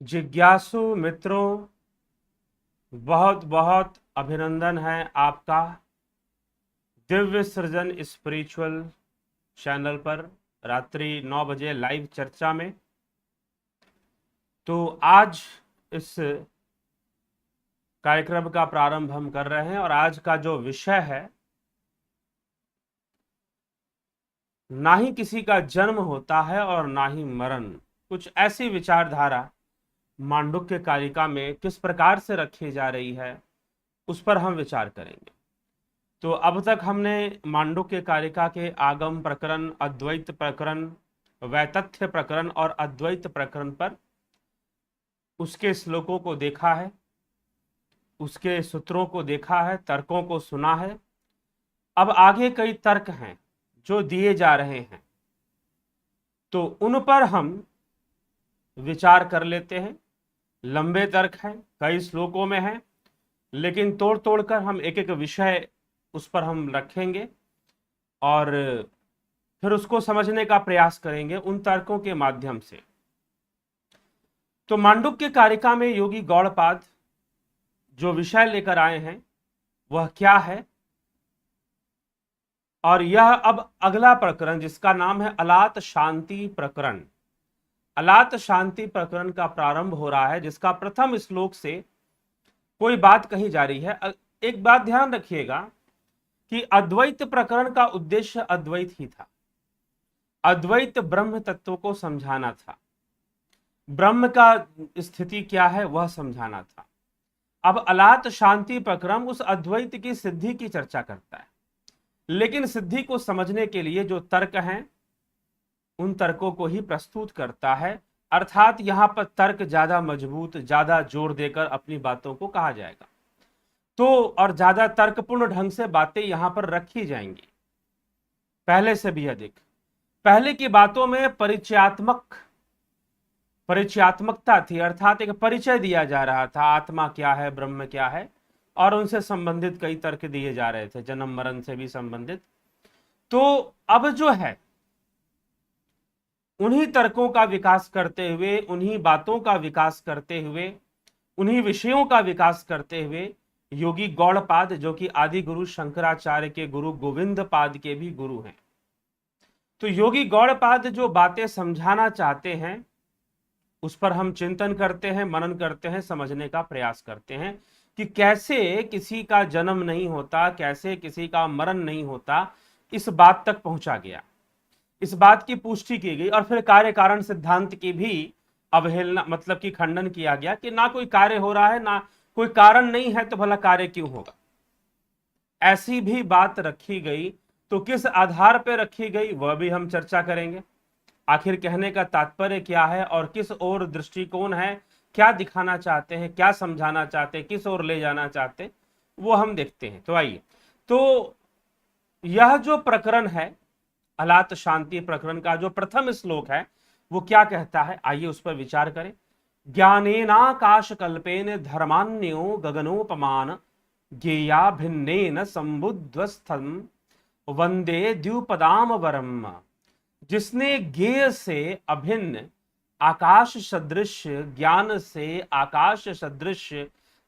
जिज्ञासु मित्रों, बहुत बहुत अभिनंदन है आपका दिव्य सृजन स्पिरिचुअल चैनल पर रात्रि 9 बजे लाइव चर्चा में। तो आज इस कार्यक्रम का प्रारंभ हम कर रहे हैं और आज का जो विषय है, ना ही किसी का जन्म होता है और ना ही मरण। कुछ ऐसी विचारधारा मांडुक्य कारिका में किस प्रकार से रखी जा रही है, उस पर हम विचार करेंगे। तो अब तक हमने मांडुक्य कारिका के आगम प्रकरण, अद्वैत प्रकरण, वैतथ्य प्रकरण और अद्वैत प्रकरण पर उसके श्लोकों को देखा है, उसके सूत्रों को देखा है, तर्कों को सुना है। अब आगे कई तर्क हैं जो दिए जा रहे हैं, तो उन पर हम विचार कर लेते हैं। लंबे तर्क हैं, कई श्लोकों में हैं, लेकिन तोड़ तोड़कर हम एक एक विषय उस पर हम रखेंगे और फिर उसको समझने का प्रयास करेंगे उन तर्कों के माध्यम से। तो मांडुक्य कारिका में योगी गौड़पाद जो विषय लेकर आए हैं वह क्या है, और यह अब अगला प्रकरण जिसका नाम है अलात शांति प्रकरण, अलात शांति प्रकरण का प्रारंभ हो रहा है, जिसका प्रथम श्लोक से कोई बात कही जा रही है। एक बात ध्यान रखिएगा कि अद्वैत प्रकरण का उद्देश्य अद्वैत ही था। अद्वैत ब्रह्म तत्व को समझाना था, ब्रह्म का स्थिति क्या है वह समझाना था। अब अलात शांति प्रकरण उस अद्वैत की सिद्धि की चर्चा करता है, लेकिन सिद्धि को समझने के लिए जो तर्क हैं उन तर्कों को ही प्रस्तुत करता है। अर्थात यहां पर तर्क ज्यादा मजबूत, ज्यादा जोर देकर अपनी बातों को कहा जाएगा, तो और ज्यादा तर्कपूर्ण ढंग से बातें यहां पर रखी जाएंगी पहले से भी अधिक। पहले की बातों में परिचयात्मकता थी, अर्थात एक परिचय दिया जा रहा था, आत्मा क्या है, ब्रह्म क्या है, और उनसे संबंधित कई तर्क दिए जा रहे थे, जन्म मरण से भी संबंधित। तो अब जो है उन्हीं तर्कों का विकास करते हुए, उन्हीं बातों का विकास करते हुए, उन्हीं विषयों का विकास करते हुए योगी गौड़पाद, जो कि आदि गुरु शंकराचार्य के गुरु गोविंद पाद के भी गुरु हैं, तो योगी गौड़पाद जो बातें समझाना चाहते हैं उस पर हम चिंतन करते हैं, मनन करते हैं, समझने का प्रयास करते हैं कि कैसे किसी का जन्म नहीं होता, कैसे किसी का मरण नहीं होता। इस बात तक पहुंचा गया, इस बात की पुष्टि की गई, और फिर कार्य कारण सिद्धांत की भी अवहेलना, मतलब कि खंडन किया गया कि ना कोई कार्य हो रहा है, ना कोई कारण नहीं है, तो भला कार्य क्यों होगा। ऐसी भी बात रखी गई, तो किस आधार पर रखी गई वह भी हम चर्चा करेंगे। आखिर कहने का तात्पर्य क्या है और किस ओर दृष्टिकोण है, क्या दिखाना चाहते हैं, क्या समझाना चाहते हैं, किस ओर ले जाना चाहते हैं, वो हम देखते हैं। तो आइए, तो यह जो प्रकरण है अलात शांति प्रकरण का जो प्रथम श्लोक है वो क्या कहता है, आइए उस पर विचार करें। ज्ञानेनाकाश कल्पेन धर्मान्यो गगनोपमान ज्ञेया भिन्नेन संबुद्धस्थम वंदे द्युपदाम वरम। जिसने ज्ञेय से अभिन्न आकाश सदृश ज्ञान से आकाश सदृश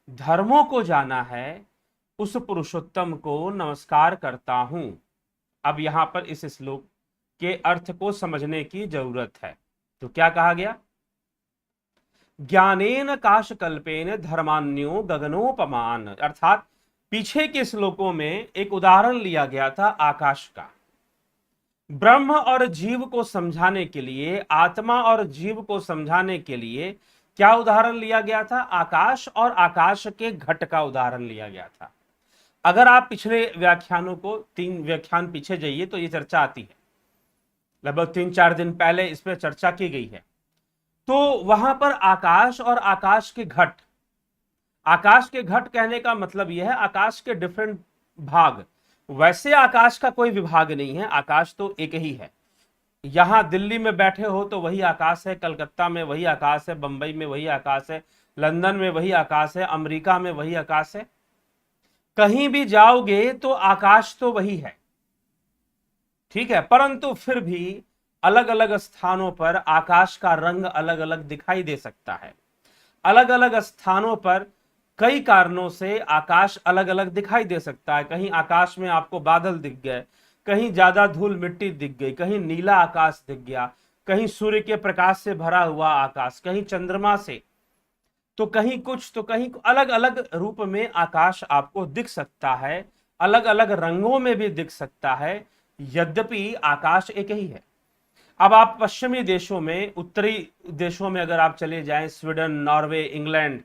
धर्मों को जाना है, उस पुरुषोत्तम को नमस्कार करता हूं। अब यहां पर इस श्लोक के अर्थ को समझने की जरूरत है। तो क्या कहा गया, ज्ञानेन काश कल्पेन धर्मान्यो गगनोपमान, अर्थात पीछे के श्लोकों में एक उदाहरण लिया गया था आकाश का। ब्रह्म और जीव को समझाने के लिए, आत्मा और जीव को समझाने के लिए क्या उदाहरण लिया गया था, आकाश और आकाश के घट का उदाहरण लिया गया था। अगर आप पिछले व्याख्यानों को 3 व्याख्यान पीछे जाइए तो ये चर्चा आती है, लगभग 3-4 दिन पहले इस पर चर्चा की गई है। तो वहां पर आकाश और आकाश के घट, आकाश के घट कहने का मतलब यह है आकाश के डिफरेंट भाग। वैसे आकाश का कोई विभाग नहीं है, आकाश तो एक ही है। यहां दिल्ली में बैठे हो तो वही आकाश है, कलकत्ता में वही आकाश है, बंबई में वही आकाश है, लंदन में वही आकाश है, अमेरिका में वही आकाश है। कहीं भी जाओगे तो आकाश तो वही है, ठीक है, परंतु फिर भी अलग अलग स्थानों पर आकाश का रंग अलग अलग दिखाई दे सकता है। अलग अलग स्थानों पर कई कारणों से आकाश अलग अलग दिखाई दे सकता है। कहीं आकाश में आपको बादल दिख गए, कहीं ज्यादा धूल मिट्टी दिख गई, कहीं नीला आकाश दिख गया, कहीं सूर्य के प्रकाश से भरा हुआ आकाश, कहीं चंद्रमा से, तो कहीं कुछ, तो कहीं अलग अलग रूप में आकाश आपको दिख सकता है, अलग अलग रंगों में भी दिख सकता है, यद्यपि आकाश एक ही है। अब आप पश्चिमी देशों में, उत्तरी देशों में अगर आप चले जाएं, स्वीडन, नॉर्वे, इंग्लैंड,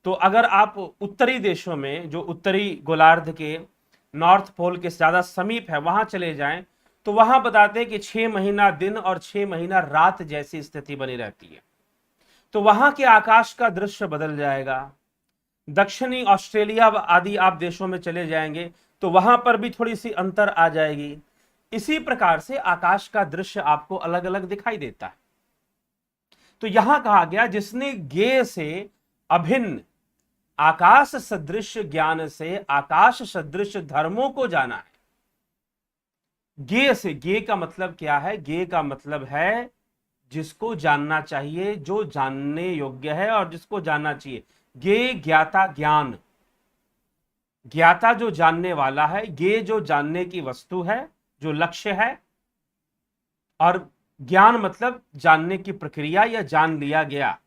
तो अगर आप उत्तरी देशों में जो उत्तरी गोलार्ध के नॉर्थ पोल के ज्यादा समीप है वहां चले जाएं, तो वहां बताते हैं कि 6 महीना दिन और 6 महीना रात जैसी स्थिति बनी रहती है। तो वहां के आकाश का दृश्य बदल जाएगा। दक्षिणी ऑस्ट्रेलिया आदि आप देशों में चले जाएंगे तो वहां पर भी थोड़ी सी अंतर आ जाएगी। इसी प्रकार से आकाश का दृश्य आपको अलग अलग दिखाई देता है। तो यहां कहा गया, जिसने ज्ञेय से अभिन्न आकाश सदृश ज्ञान से आकाश सदृश धर्मों को जाना है। ज्ञेय से, ज्ञेय का मतलब क्या है? ज्ञेय का मतलब है जिसको जानना चाहिए, जो जानने योग्य है और जिसको जानना चाहिए। ज्ञेय, ज्ञाता, ज्ञान। ज्ञाता जो जानने वाला है, ज्ञेय जो जानने की वस्तु है, जो लक्ष्य है, और ज्ञान मतलब जानने की प्रक्रिया या जान लिया गया,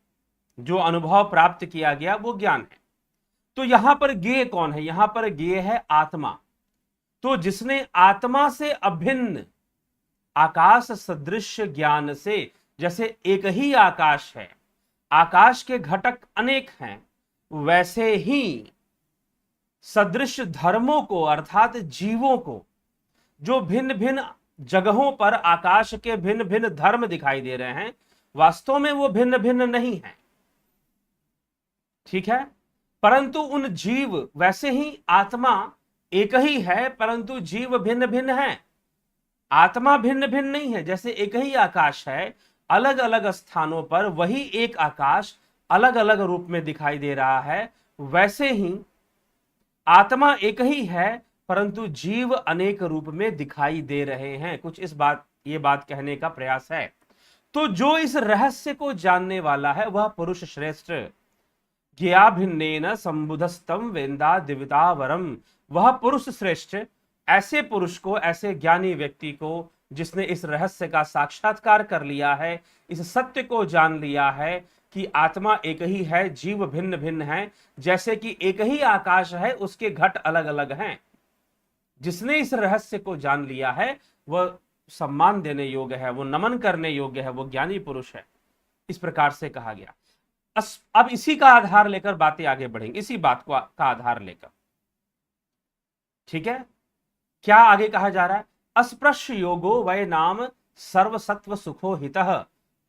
जो अनुभव प्राप्त किया गया, वो ज्ञान है। तो यहां पर ज्ञेय कौन है? यहां पर ज्ञेय है आत्मा। तो जिसने आत्मा से अभिन्न आकाश सदृश ज्ञान से, जैसे एक ही आकाश है, आकाश के घटक अनेक हैं, वैसे ही सदृश धर्मों को अर्थात जीवों को, जो भिन्न भिन्न जगहों पर आकाश के भिन्न भिन्न धर्म दिखाई दे रहे हैं, वास्तव में वो भिन्न भिन्न नहीं है, ठीक है, परंतु उन जीव, वैसे ही आत्मा एक ही है परंतु जीव भिन्न भिन्न है। आत्मा भिन्न भिन्न नहीं है। जैसे एक ही आकाश है, अलग अलग स्थानों पर वही एक आकाश अलग अलग रूप में दिखाई दे रहा है, वैसे ही आत्मा एक ही है परंतु जीव अनेक रूप में दिखाई दे रहे हैं। कुछ ये बात कहने का प्रयास है। तो जो इस रहस्य को जानने वाला है वह पुरुष श्रेष्ठ। ज्ञाभिन्नेन संबुधस्तम वेंदा दिवितावरम। वह पुरुष श्रेष्ठ ऐसे पुरुष को, ऐसे ज्ञानी व्यक्ति को, जिसने इस रहस्य का साक्षात्कार कर लिया है, इस सत्य को जान लिया है कि आत्मा एक ही है, जीव भिन्न भिन्न है, जैसे कि एक ही आकाश है, उसके घट अलग अलग हैं। जिसने इस रहस्य को जान लिया है वह सम्मान देने योग्य है, वो नमन करने योग्य है, वो ज्ञानी पुरुष है। इस प्रकार से कहा गया। अब इसी का आधार लेकर बातें आगे बढ़ेंगी, इसी बात को का आधार लेकर, ठीक है। क्या आगे कहा जा रहा है? अस्पृश्य योगो वै नाम सर्वसत्व सुखो हितः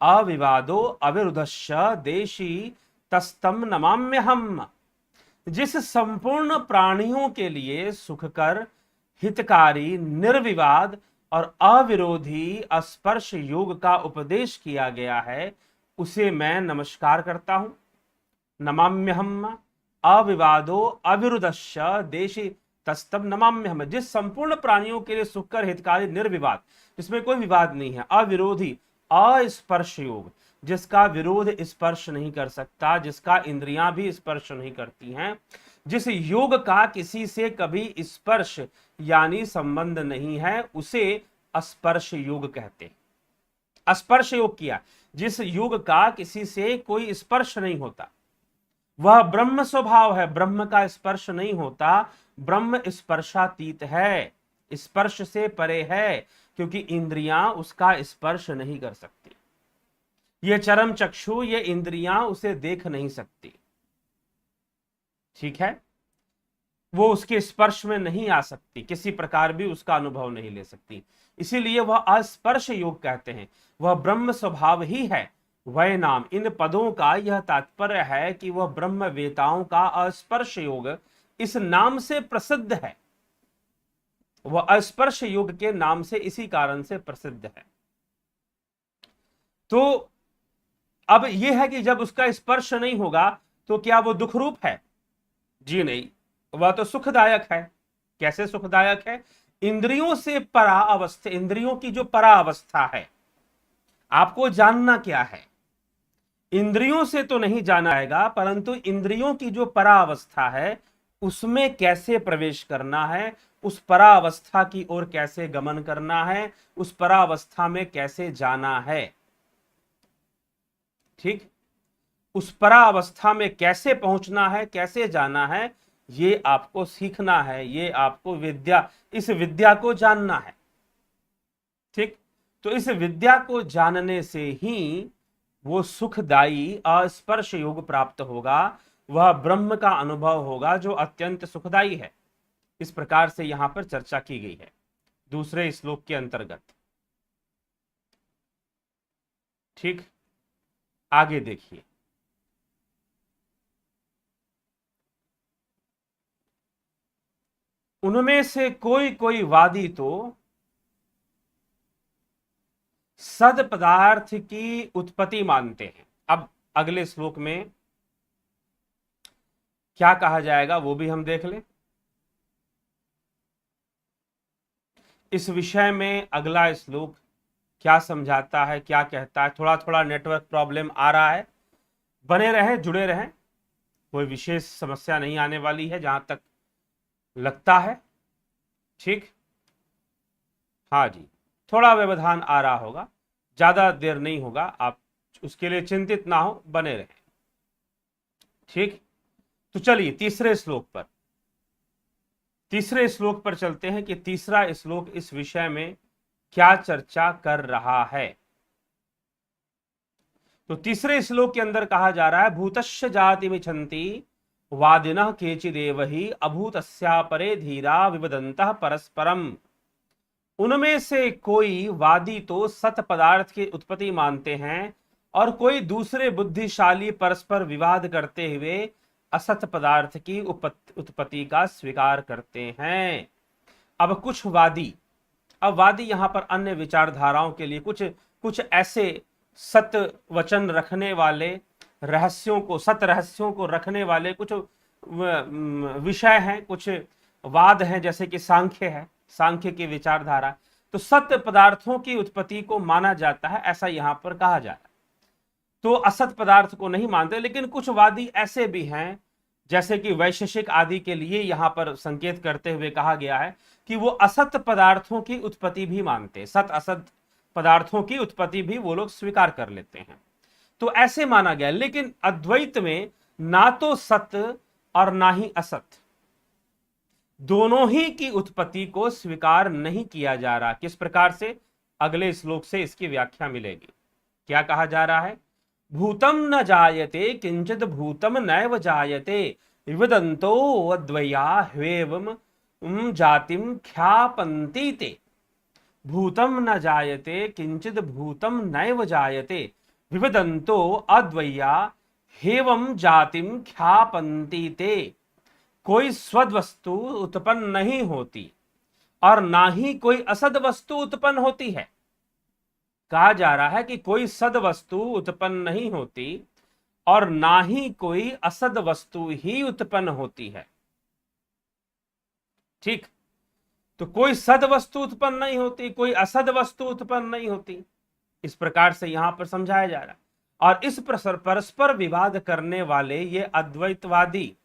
अविवादो अविरुद्धश्च देशी तस्तम नमाम्यहम्। जिस संपूर्ण प्राणियों के लिए सुखकर, हितकारी, निर्विवाद और अविरोधी स्पर्श योग का उपदेश किया गया है, उसे मैं नमस्कार करता हूं। नमाम्यहम् अविवादो अविरुद्धश्च देशी तस्तम नमाम्यहम्। जिस संपूर्ण प्राणियों के लिए सुखकर, हितकारी, निर्विवाद, जिसमें कोई विवाद नहीं है, अविरोधी, अस्पर्श योग, जिसका विरोध स्पर्श नहीं कर सकता, जिसका इंद्रियां भी स्पर्श नहीं करती हैं, जिस योग का किसी से कभी स्पर्श यानी संबंध नहीं है, उसे स्पर्श योग कहते हैं। स्पर्श योग किया, जिस योग का किसी से कोई स्पर्श नहीं होता, वह ब्रह्म स्वभाव है, ब्रह्म का स्पर्श नहीं होता, ब्रह्म स्पर्शातीत है, स्पर्श से परे है, क्योंकि इंद्रियां उसका स्पर्श नहीं कर सकती। ये चरम चक्षु, ये इंद्रियां उसे देख नहीं सकती, ठीक है, वो उसके स्पर्श में नहीं आ सकती, किसी प्रकार भी उसका अनुभव नहीं ले सकती, इसीलिए वह अस्पर्श योग कहते हैं। वह ब्रह्म स्वभाव ही है। वह नाम, इन पदों का यह तात्पर्य है कि वह ब्रह्म वेताओं का अस्पर्श योग इस नाम से प्रसिद्ध है। वह स्पर्श योग के नाम से इसी कारण से प्रसिद्ध है। तो अब यह है कि जब उसका स्पर्श नहीं होगा तो क्या वो दुख रूप है? जी नहीं, वह तो सुखदायक है। कैसे सुखदायक है? इंद्रियों से परा अवस्था, इंद्रियों की जो परा अवस्था है, आपको जानना क्या है? इंद्रियों से तो नहीं जाना जाएगा, परंतु इंद्रियों की जो परावस्था है उसमें कैसे प्रवेश करना है, उस परावस्था की ओर कैसे गमन करना है, उस परावस्था में कैसे जाना है। ठीक, उस परावस्था में कैसे पहुंचना है, कैसे जाना है, ये आपको सीखना है, ये आपको विद्या, इस विद्या को जानना है। ठीक, तो इस विद्या को जानने से ही वो सुखदायी अस्पर्श योग प्राप्त होगा, वह ब्रह्म का अनुभव होगा जो अत्यंत सुखदायी है। इस प्रकार से यहां पर चर्चा की गई है दूसरे श्लोक के अंतर्गत। ठीक, आगे देखिए। उनमें से कोई कोई वादी तो सद पदार्थ की उत्पत्ति मानते हैं। अब अगले श्लोक में क्या कहा जाएगा वो भी हम देख लें। इस विषय में अगला श्लोक क्या समझाता है, क्या कहता है। थोड़ा थोड़ा नेटवर्क प्रॉब्लम आ रहा है, बने रहें, जुड़े रहें, कोई विशेष समस्या नहीं आने वाली है जहां तक लगता है। ठीक, हाँ जी, थोड़ा व्यवधान आ रहा होगा, ज्यादा देर नहीं होगा, आप उसके लिए चिंतित ना हो, बने रहें। ठीक, तो चलिए तीसरे श्लोक पर चलते हैं कि तीसरा श्लोक इस विषय में क्या चर्चा कर रहा है। तो तीसरे श्लोक के अंदर कहा जा रहा है, भूतस्य जाति मिछन्ति वादिनः केचिदेव हि अभूतस्या परे धीरा विवदन्तः परस्परम। उनमें से कोई वादी तो सत पदार्थ की उत्पत्ति मानते हैं और कोई दूसरे बुद्धिशाली परस्पर विवाद करते हुए असत पदार्थ की उत्पत्ति का स्वीकार करते हैं। अब कुछ वादी, अब वादी यहां पर अन्य विचारधाराओं के लिए कुछ कुछ ऐसे सत्य वचन रखने वाले, रहस्यों को, सत रहस्यों को रखने वाले कुछ विषय हैं, कुछ वाद हैं, जैसे कि सांख्य है, सांख्य की विचारधारा। तो सत्य पदार्थों की उत्पत्ति को माना जाता है, ऐसा यहां पर कहा जा रहा है। तो असत पदार्थ को नहीं मानते, लेकिन कुछ वादी ऐसे भी हैं, जैसे कि वैशेषिक आदि के लिए यहां पर संकेत करते हुए कहा गया है कि वो असत पदार्थों की उत्पत्ति भी मानते, सत असत पदार्थों की उत्पत्ति भी वो लोग स्वीकार कर लेते हैं। तो ऐसे माना गया, लेकिन अद्वैत में ना तो सत और ना ही असत, दोनों ही की उत्पत्ति को स्वीकार नहीं किया जा रहा। किस प्रकार से, अगले श्लोक से इसकी व्याख्या मिलेगी। क्या कहा जा रहा है, भूतम न जायते किंचित भूतम नैव जायते विवदन्तो अद्वया ह्वेवम जातिम ख्यापन्ति ते। भूतम न जायते किंचित भूतम नैव जायते विवदन्तो अद्वया ह्वेवम जातिम ख्यापन्ति ते। कोई स्वद वस्तु उत्पन्न नहीं होती और ना ही कोई असद वस्तु उत्पन्न होती है। कहा जा रहा है कि कोई सद वस्तु उत्पन्न नहीं होती और ना ही कोई असद वस्तु ही उत्पन्न होती है। ठीक, तो कोई सद वस्तु उत्पन्न नहीं होती, कोई असद वस्तु उत्पन्न नहीं होती, इस प्रकार से यहां पर समझाया जा रहा है। और इस परस्पर विवाद करने वाले ये अद्वैतवादी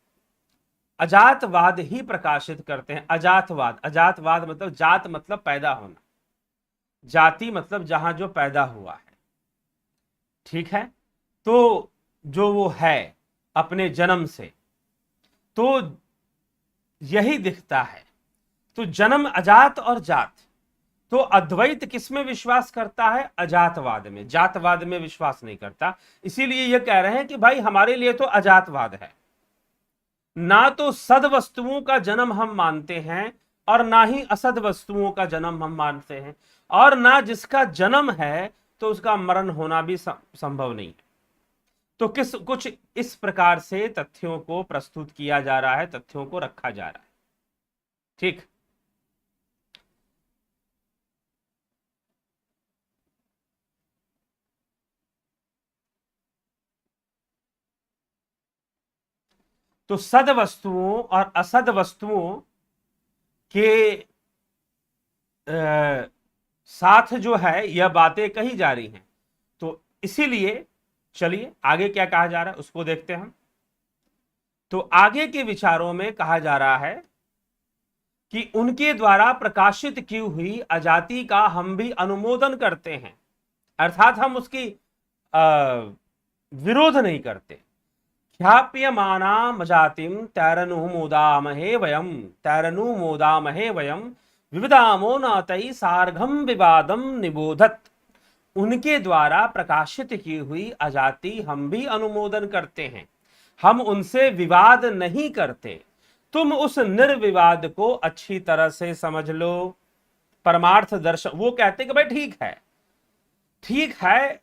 अजातवाद ही प्रकाशित करते हैं। अजातवाद, अजातवाद मतलब जात मतलब पैदा होना, जाति मतलब जहां जो पैदा हुआ है। ठीक है, तो जो वो है अपने जन्म से, तो यही दिखता है। तो जन्म अजात और जात, तो अद्वैत किसमें विश्वास करता है, अजातवाद में, जातवाद में विश्वास नहीं करता। इसीलिए ये कह रहे हैं कि भाई हमारे लिए तो अजातवाद है, ना तो सद वस्तुओं का जन्म हम मानते हैं और ना ही असद वस्तुओं का जन्म हम मानते हैं, और ना जिसका जन्म है तो उसका मरण होना भी संभव नहीं है। तो कुछ इस प्रकार से तथ्यों को प्रस्तुत किया जा रहा है, तथ्यों को रखा जा रहा है। ठीक, तो सद वस्तुओं और असद वस्तुओं के साथ जो है यह बातें कही जा रही हैं। तो इसीलिए चलिए आगे क्या कहा जा रहा है उसको देखते हैं हम। तो आगे के विचारों में कहा जा रहा है कि उनके द्वारा प्रकाशित की हुई अजाति का हम भी अनुमोदन करते हैं, अर्थात हम उसकी विरोध नहीं करते। ख्याप्यमानाम जातिम तैरनुमोदामहे वयम, तैरनुमोदामहे वयम विविदामो न तई सार्घम विवादम निबोधत। उनके द्वारा प्रकाशित की हुई अजाति हम भी अनुमोदन करते हैं, हम उनसे विवाद नहीं करते। तुम उस निर्विवाद को अच्छी तरह से समझ लो। परमार्थ दर्शन, वो कहते कि भाई ठीक है,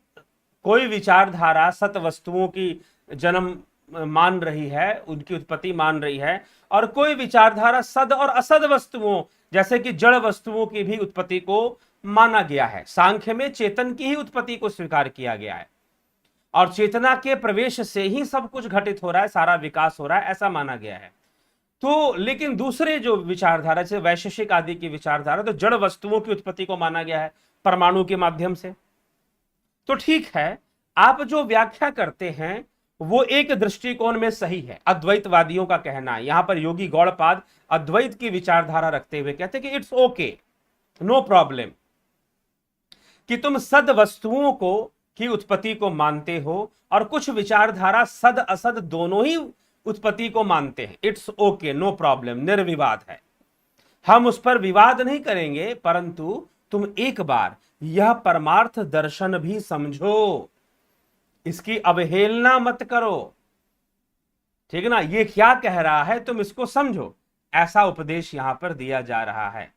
कोई विचारधारा सत वस्तुओं की जन्म मान रही है, उनकी उत्पत्ति मान रही है, और कोई विचारधारा सद और असद वस्तुओं जैसे कि जड़ वस्तुओं की भी उत्पत्ति को माना गया है। सांख्य में चेतन की ही उत्पत्ति को स्वीकार किया गया है और चेतना के प्रवेश से ही सब कुछ घटित हो रहा है, सारा विकास हो रहा है, ऐसा माना गया है। तो लेकिन दूसरे जो विचारधारा जैसे वैशेषिक आदि की विचारधारा, तो जड़ वस्तुओं की उत्पत्ति को माना गया है परमाणु के माध्यम से। तो ठीक है, आप जो व्याख्या करते हैं वो एक दृष्टिकोण में सही है, अद्वैतवादियों का कहना है। यहां पर योगी गौड़पाद अद्वैत की विचारधारा रखते हुए कहते हैं कि इट्स ओके, नो प्रॉब्लम, कि तुम सद वस्तुओं को की उत्पत्ति को मानते हो और कुछ विचारधारा सद असद दोनों ही उत्पत्ति को मानते हैं। इट्स ओके, नो प्रॉब्लम, निर्विवाद है, हम उस पर विवाद नहीं करेंगे। परंतु तुम एक बार यह परमार्थ दर्शन भी समझो, इसकी अवहेलना मत करो, ठीक है ना। ये क्या कह रहा है तुम इसको समझो, ऐसा उपदेश यहां पर दिया जा रहा है,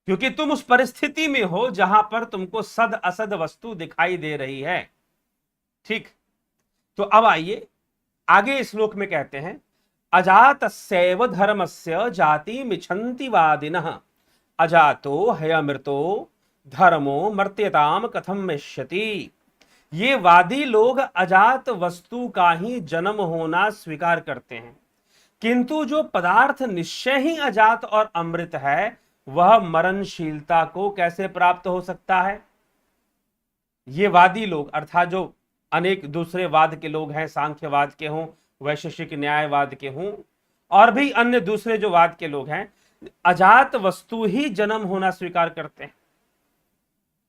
क्योंकि तुम उस परिस्थिति में हो जहां पर तुमको सद असद वस्तु दिखाई दे रही है। ठीक, तो अब आइए आगे श्लोक में कहते हैं, अजातस्यैव धर्मस्य जाति मिच्छन्ति वादिनः, अजातो हयमृतो धर्मो मर्त्यताम कथम मिष्यति। ये वादी लोग अजात वस्तु का ही जन्म होना स्वीकार करते हैं, किंतु जो पदार्थ निश्चय ही अजात और अमृत है वह मरणशीलता को कैसे प्राप्त हो सकता है। ये वादी लोग अर्थात जो अनेक दूसरे वाद के लोग हैं, सांख्यवाद के हों, वैशेषिक न्यायवाद के हों, और भी अन्य दूसरे जो वाद के लोग हैं, अजात वस्तु ही जन्म होना स्वीकार करते हैं।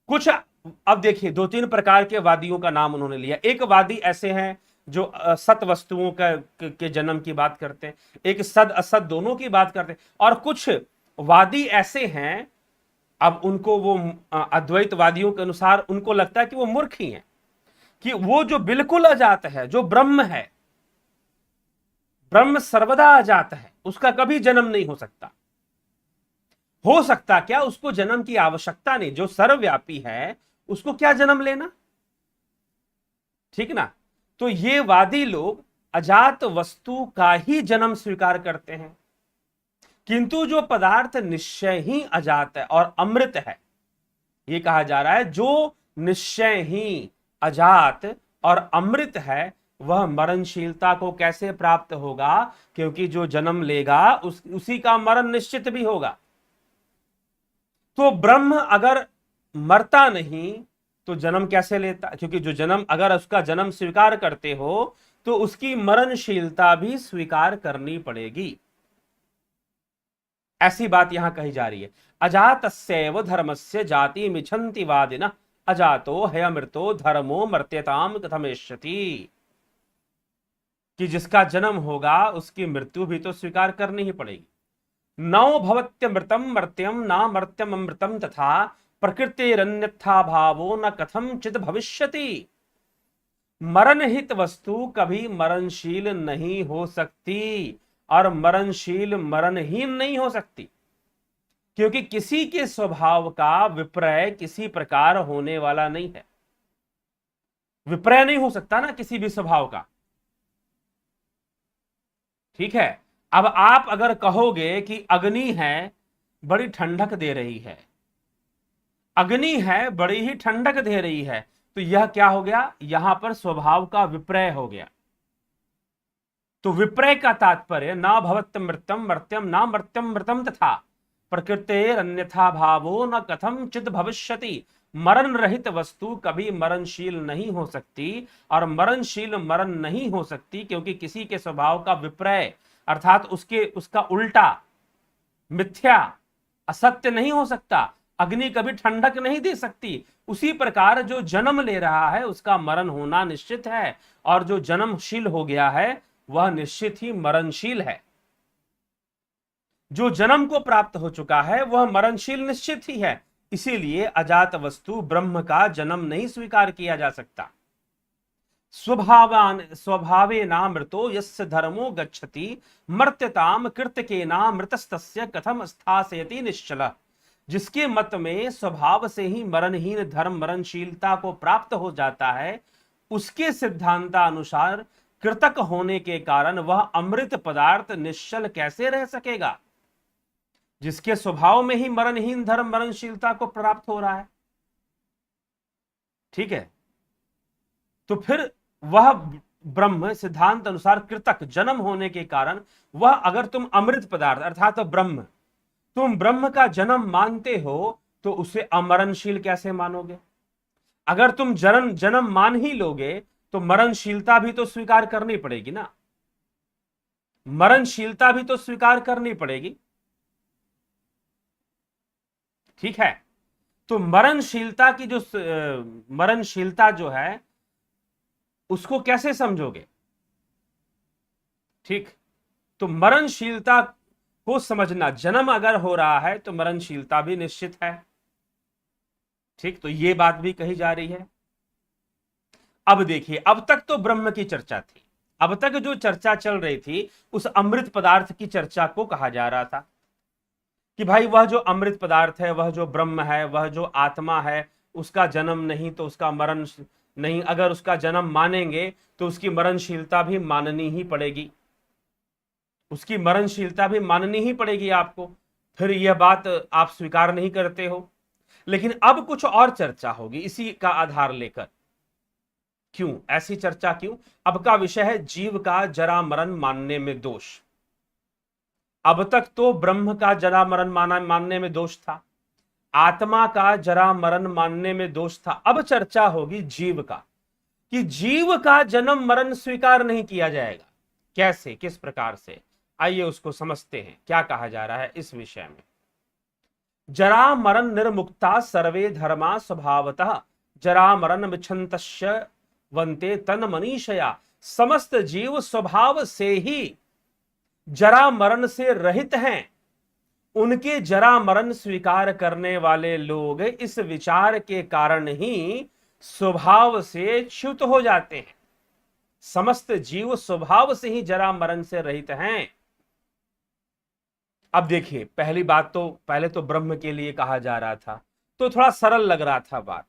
कुछ, अब देखिए, दो तीन प्रकार के वादियों का नाम उन्होंने लिया। एक वादी ऐसे हैं जो सत वस्तुओं के जन्म की बात करते हैं, एक सद असत दोनों की बात करते हैं, और कुछ वादी ऐसे हैं, अब उनको वो अद्वैतवादियों के अनुसार उनको लगता है कि वो मूर्ख ही हैं, कि वो जो बिल्कुल अजात है, जो ब्रह्म है, ब्रह्म सर्वदा अजात है, उसका कभी जन्म नहीं हो सकता। हो सकता क्या, उसको जन्म की आवश्यकता नहीं, जो सर्वव्यापी है उसको क्या जन्म लेना, ठीक ना। तो ये वादी लोग अजात वस्तु का ही जन्म स्वीकार करते हैं, किंतु जो पदार्थ निश्चय ही अजात है और अमृत है, ये कहा जा रहा है जो निश्चय ही अजात और अमृत है वह मरणशीलता को कैसे प्राप्त होगा, क्योंकि जो जन्म लेगा उसी का मरण निश्चित भी होगा। तो ब्रह्म अगर मरता नहीं तो जन्म कैसे लेता, क्योंकि जो जन्म, अगर उसका जन्म स्वीकार करते हो तो उसकी मरणशीलता भी स्वीकार करनी पड़ेगी। ऐसी बात यहां कही जा रही है। अजातस्यैव धर्मस्य जाति मिच्छन्ति वादिनः, अजातो हयमृतो धर्मो मर्त्यताम कथमेष्यति। कि जिसका जन्म होगा उसकी मृत्यु भी तो स्वीकार करनी ही पड़ेगी। नौ भवत्यमृतम मर्त्यम ना मर्त्यम अमृतम तथा प्रकृतिरन्यथा भावो न कथम चित भविष्यति। मरणहित वस्तु कभी मरणशील नहीं हो सकती और मरणशील मरणहीन नहीं हो सकती, क्योंकि किसी के स्वभाव का विपर्य किसी प्रकार होने वाला नहीं है। विपर्य नहीं हो सकता ना किसी भी स्वभाव का, ठीक है। अब आप अगर कहोगे कि अग्नि है बड़ी ठंडक दे रही है, अग्नि है बड़ी ही ठंडक दे रही है, तो यह क्या हो गया, यहां पर स्वभाव का विपर्य हो गया। तो विपर्य का तात्पर्य ना भवत मृत्यम मर्त्यम ना मर्त्यम मृतम तथा प्रकृतेरन्यथा भावो न कथम चित भविष्यति। मरण रहित वस्तु कभी मरणशील नहीं हो सकती, और मरणशील मरण नहीं हो सकती क्योंकि किसी के स्वभाव का विपर्य अर्थात उसका उल्टा मिथ्या असत्य नहीं हो सकता। अग्नि कभी ठंडक नहीं दे सकती। उसी प्रकार जो जन्म ले रहा है उसका मरण होना निश्चित है, और जो जन्मशील हो गया है वह निश्चित ही मरणशील है। जो जन्म को प्राप्त हो चुका है वह मरणशील निश्चित ही है। इसीलिए अजात वस्तु ब्रह्म का जन्म नहीं स्वीकार किया जा सकता। स्वभावेनामृतो यस्य धर्मो गच्छति मर्त्यताम कृतकेना मृतस्तस्य कथम स्थास्यति निश्चलः। जिसके मत में स्वभाव से ही मरणहीन धर्म मरणशीलता को प्राप्त हो जाता है, उसके सिद्धांतानुसार कृतक होने के कारण वह अमृत पदार्थ निश्चल कैसे रह सकेगा? जिसके स्वभाव में ही मरणहीन धर्म मरणशीलता को प्राप्त हो रहा है, ठीक है, तो फिर वह ब्रह्म सिद्धांत अनुसार कृतक जन्म होने के कारण वह, अगर तुम अमृत पदार्थ अर्थात ब्रह्म, तुम ब्रह्म का जन्म मानते हो तो उसे अमरणशील कैसे मानोगे? अगर तुम जन्म मान ही लोगे तो मरणशीलता भी तो स्वीकार करनी पड़ेगी ना, मरणशीलता भी तो स्वीकार करनी पड़ेगी, ठीक है। तो मरणशीलता की जो मरणशीलता जो है उसको कैसे समझोगे? ठीक, तो मरणशीलता को समझना, जन्म अगर हो रहा है तो मरणशीलता भी निश्चित है, ठीक, तो ये बात भी कही जा रही है। अब देखिए, अब तक तो ब्रह्म की चर्चा थी, अब तक जो चर्चा चल रही थी उस अमृत पदार्थ की चर्चा को कहा जा रहा था कि भाई वह जो अमृत पदार्थ है, वह जो ब्रह्म है, वह जो आत्मा है, उसका जन्म नहीं तो उसका मरण नहीं। अगर उसका जन्म मानेंगे तो उसकी मरणशीलता भी माननी ही पड़ेगी, उसकी मरणशीलता भी माननी ही पड़ेगी आपको। फिर यह बात आप स्वीकार नहीं करते हो। लेकिन अब कुछ और चर्चा होगी इसी का आधार लेकर। क्यों ऐसी चर्चा? क्यों? अब का विषय है जीव का जरा मरण मानने में दोष। अब तक तो ब्रह्म का जरा मरण मानने में दोष था, आत्मा का जरा मरण मानने में दोष था। अब चर्चा होगी जीव का, कि जीव का जन्म मरण स्वीकार नहीं किया जाएगा। कैसे, किस प्रकार से? आइए उसको समझते हैं, क्या कहा जा रहा है इस विषय में। जरा मरण निर्मुक्ता सर्वे धर्मा स्वभावतः जरा मरण विच्छन्तस्य वन्ते तन मनीषया। समस्त जीव स्वभाव से ही जरा मरण से रहित हैं। उनके जरा मरण स्वीकार करने वाले लोग इस विचार के कारण ही स्वभाव से च्युत हो जाते हैं। समस्त जीव स्वभाव से ही जरा मरण से रहित हैं। अब देखिए, पहली बात तो पहले तो ब्रह्म के लिए कहा जा रहा था तो थोड़ा सरल लग रहा था बात,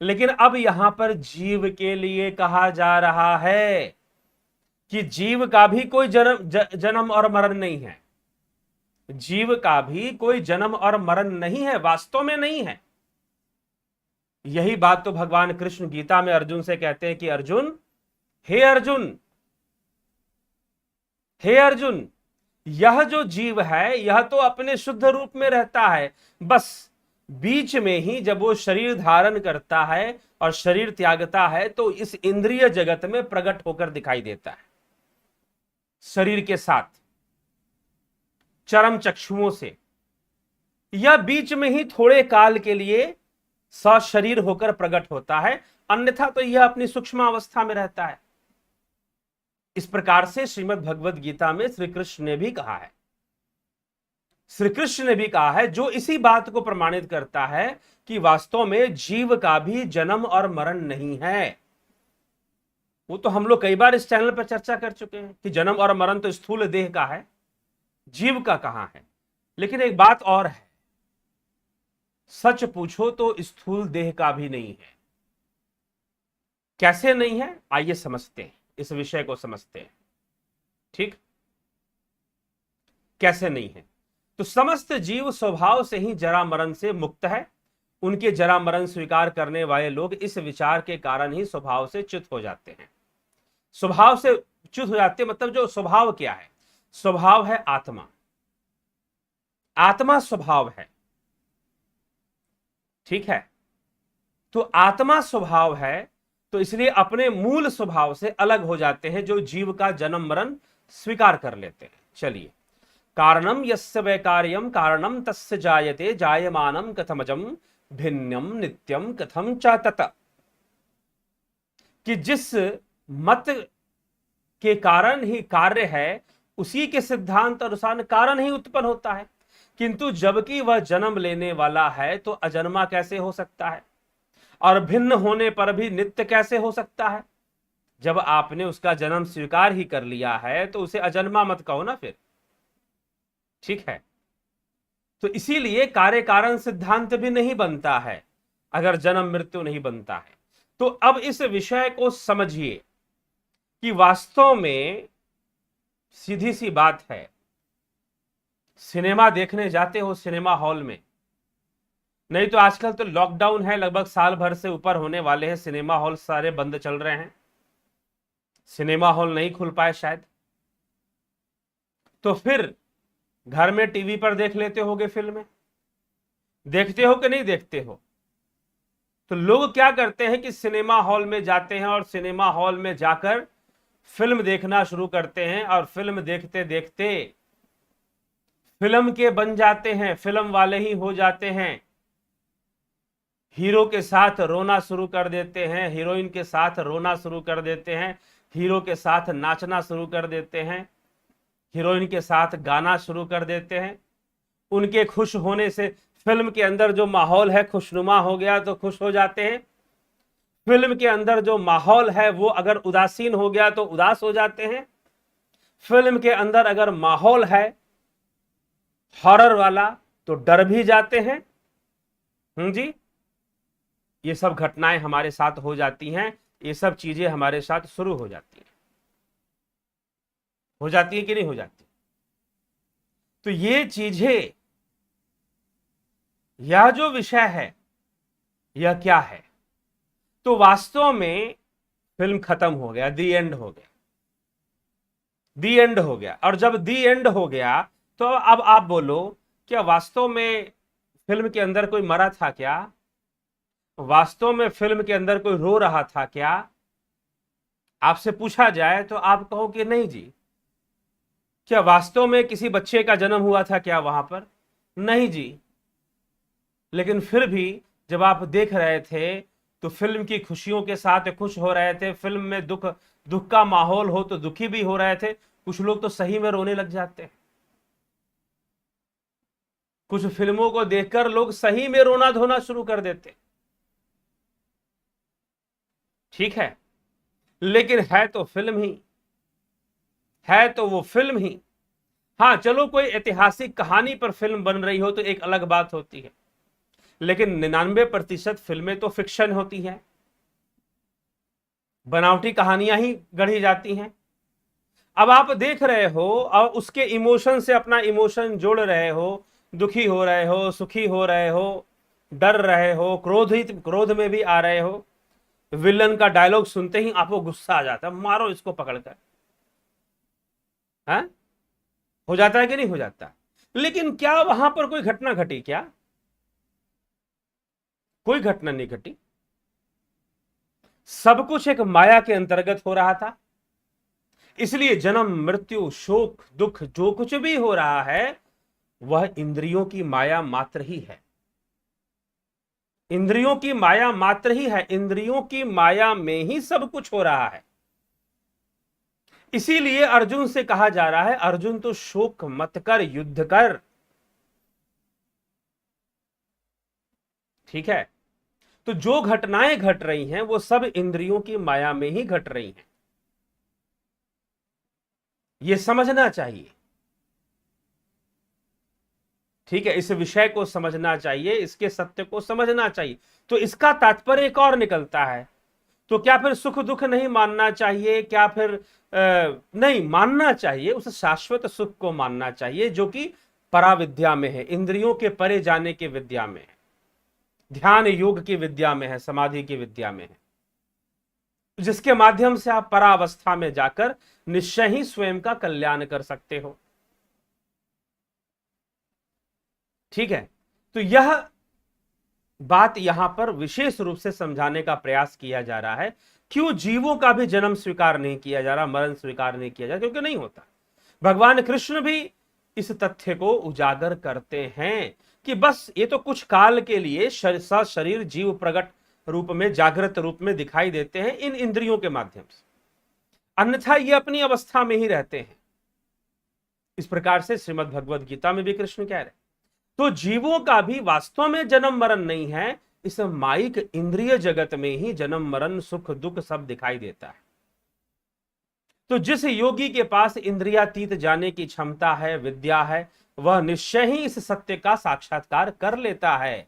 लेकिन अब यहां पर जीव के लिए कहा जा रहा है कि जीव का भी कोई जन्म और मरण नहीं है। जीव का भी कोई जन्म और मरण नहीं है, वास्तव में नहीं है। यही बात तो भगवान कृष्ण गीता में अर्जुन से कहते हैं कि अर्जुन, हे अर्जुन, हे अर्जुन, यह जो जीव है यह तो अपने शुद्ध रूप में रहता है, बस बीच में ही जब वो शरीर धारण करता है और शरीर त्यागता है तो इस इंद्रिय जगत में प्रकट होकर दिखाई देता है, शरीर के साथ चरम चक्षुओं से। यह बीच में ही थोड़े काल के लिए सशरीर होकर प्रकट होता है, अन्यथा तो यह अपनी सूक्ष्म अवस्था में रहता है। इस प्रकार से श्रीमद् भगवद गीता में श्री कृष्ण ने भी कहा है, श्री कृष्ण ने भी कहा है, जो इसी बात को प्रमाणित करता है कि वास्तव में जीव का भी जन्म और मरण नहीं है। वो तो हम लोग कई बार इस चैनल पर चर्चा कर चुके हैं कि जन्म और मरण तो स्थूल देह का है, जीव का कहां है। लेकिन एक बात और है, सच पूछो तो स्थूल देह का भी नहीं है। कैसे नहीं है, आइए समझते हैं, इस विषय को समझते हैं। ठीक, कैसे नहीं है? तो समस्त जीव स्वभाव से ही जरा मरण से मुक्त है। उनके जरा मरण स्वीकार करने वाले लोग इस विचार के कारण ही स्वभाव से च्युत हो जाते हैं। स्वभाव से च्युत हो जाते हैं मतलब जो स्वभाव क्या है? स्वभाव है आत्मा, आत्मा स्वभाव है, ठीक है। तो आत्मा स्वभाव है, तो इसलिए अपने मूल स्वभाव से अलग हो जाते हैं, जो जीव का जन्म मरण स्वीकार कर लेते हैं। चलिए, कारणम यस्य वैकार्यम कारणम तस्य जायते जायमानम कथमजम भिन्नम नित्यम कथम च तत, कि जिस मत के कारण ही कार्य है, उसी के सिद्धांत अनुसार कारण ही उत्पन्न होता है, किंतु जबकि वह जन्म लेने वाला है तो अजन्मा कैसे हो सकता है, और भिन्न होने पर भी नित्य कैसे हो सकता है। जब आपने उसका जन्म स्वीकार ही कर लिया है तो उसे अजन्मा मत कहो ना फिर, ठीक है। तो इसीलिए कार्य कारण सिद्धांत भी नहीं बनता है अगर जन्म मृत्यु नहीं बनता है। तो अब इस विषय को समझिए कि वास्तव में सीधी सी बात है, सिनेमा देखने जाते हो सिनेमा हॉल में, नहीं तो आजकल तो लॉकडाउन है, लगभग साल भर से ऊपर होने वाले हैं, सिनेमा हॉल सारे बंद चल रहे हैं, सिनेमा हॉल नहीं खुल पाए शायद, तो फिर घर में टीवी पर देख लेते होगे फिल्में, देखते हो कि नहीं देखते हो। तो लोग क्या करते हैं कि सिनेमा हॉल में जाते हैं और सिनेमा हॉल में जाकर फिल्म देखना शुरू करते हैं, और फिल्म देखते देखते फिल्म के बन जाते हैं, फिल्म वाले ही हो जाते हैं, हीरो के साथ रोना शुरू कर देते हैं, हीरोइन के साथ रोना शुरू कर देते हैं, हीरो के साथ नाचना शुरू कर देते हैं, हीरोइन के साथ गाना शुरू कर देते हैं। उनके खुश होने से फिल्म के अंदर जो माहौल है खुशनुमा हो गया तो खुश हो जाते हैं, फिल्म के अंदर जो माहौल है वो अगर उदासीन हो गया तो उदास हो जाते हैं, फिल्म के अंदर अगर माहौल है हॉरर वाला तो डर भी जाते हैं। जी, ये सब घटनाएं हमारे साथ हो जाती हैं, ये सब चीजें हमारे साथ शुरू हो जाती हैं, हो जाती है कि नहीं हो जाती। तो ये चीजें, यह जो विषय है यह क्या है, तो वास्तव में फिल्म खत्म हो गया, दी एंड हो गया, दी एंड हो गया। और जब दी एंड हो गया तो अब आप बोलो, क्या वास्तव में फिल्म के अंदर कोई मरा था क्या, वास्तव में फिल्म के अंदर कोई रो रहा था क्या, आपसे पूछा जाए तो आप कहो कि नहीं जी। क्या वास्तव में किसी बच्चे का जन्म हुआ था क्या वहां पर, नहीं जी। लेकिन फिर भी जब आप देख रहे थे तो फिल्म की खुशियों के साथ खुश हो रहे थे, फिल्म में दुख का माहौल हो तो दुखी भी हो रहे थे, कुछ लोग तो सही में रोने लग जाते हैं, कुछ फिल्मों को देखकर लोग सही में रोना धोना शुरू कर देते, ठीक है। लेकिन है तो फिल्म ही, है तो वो फिल्म ही। हाँ चलो, कोई ऐतिहासिक कहानी पर फिल्म बन रही हो तो एक अलग बात होती है, लेकिन 99% फिल्में तो फिक्शन होती हैं, बनावटी कहानियां ही गढ़ी जाती हैं। अब आप देख रहे हो और उसके इमोशन से अपना इमोशन जोड़ रहे हो, दुखी हो रहे हो, सुखी हो रहे हो, डर रहे हो, क्रोध में भी आ रहे हो, विलन का डायलॉग सुनते ही आपको गुस्सा आ जाता है, मारो इसको पकड़कर, है हो जाता है कि नहीं हो जाता। लेकिन क्या वहां पर कोई घटना घटी क्या, कोई घटना नहीं घटी, सब कुछ एक माया के अंतर्गत हो रहा था। इसलिए जन्म मृत्यु शोक दुख जो कुछ भी हो रहा है वह इंद्रियों की माया मात्र ही है, इंद्रियों की माया मात्र ही है, इंद्रियों की माया में ही सब कुछ हो रहा है। इसीलिए अर्जुन से कहा जा रहा है, अर्जुन तो शोक मत कर, युद्ध कर, ठीक है। तो जो घटनाएं घट रही हैं वो सब इंद्रियों की माया में ही घट रही हैं, ये समझना चाहिए, ठीक है। इस विषय को समझना चाहिए, इसके सत्य को समझना चाहिए। तो इसका तात्पर्य एक और निकलता है, तो क्या फिर सुख दुख नहीं मानना चाहिए, क्या फिर नहीं मानना चाहिए, उस शाश्वत सुख को मानना चाहिए जो कि पराविद्या में है, इंद्रियों के परे जाने की विद्या में है, ध्यान योग की विद्या में है, समाधि की विद्या में है, जिसके माध्यम से आप परावस्था में जाकर निश्चय ही स्वयं का कल्याण कर सकते हो, ठीक है। तो यह बात यहां पर विशेष रूप से समझाने का प्रयास किया जा रहा है। क्यों जीवों का भी जन्म स्वीकार नहीं किया जा रहा, मरण स्वीकार नहीं किया जा रहा? क्योंकि नहीं होता। भगवान कृष्ण भी इस तथ्य को उजागर करते हैं कि बस ये तो कुछ काल के लिए शरीर जीव प्रकट रूप में, जागृत रूप में दिखाई देते हैं इन इंद्रियों के माध्यम से, अन्यथा ये अपनी अवस्था में ही रहते हैं। इस प्रकार से श्रीमद् भगवद गीता में भी कृष्ण कह रहे हैं। तो जीवों का भी वास्तव में जन्म मरण नहीं है, इस माइक इंद्रिय जगत में ही जन्म मरण सुख दुख सब दिखाई देता है। तो जिस योगी के पास इंद्रियातीत जाने की क्षमता है, विद्या है, वह निश्चय ही इस सत्य का साक्षात्कार कर लेता है।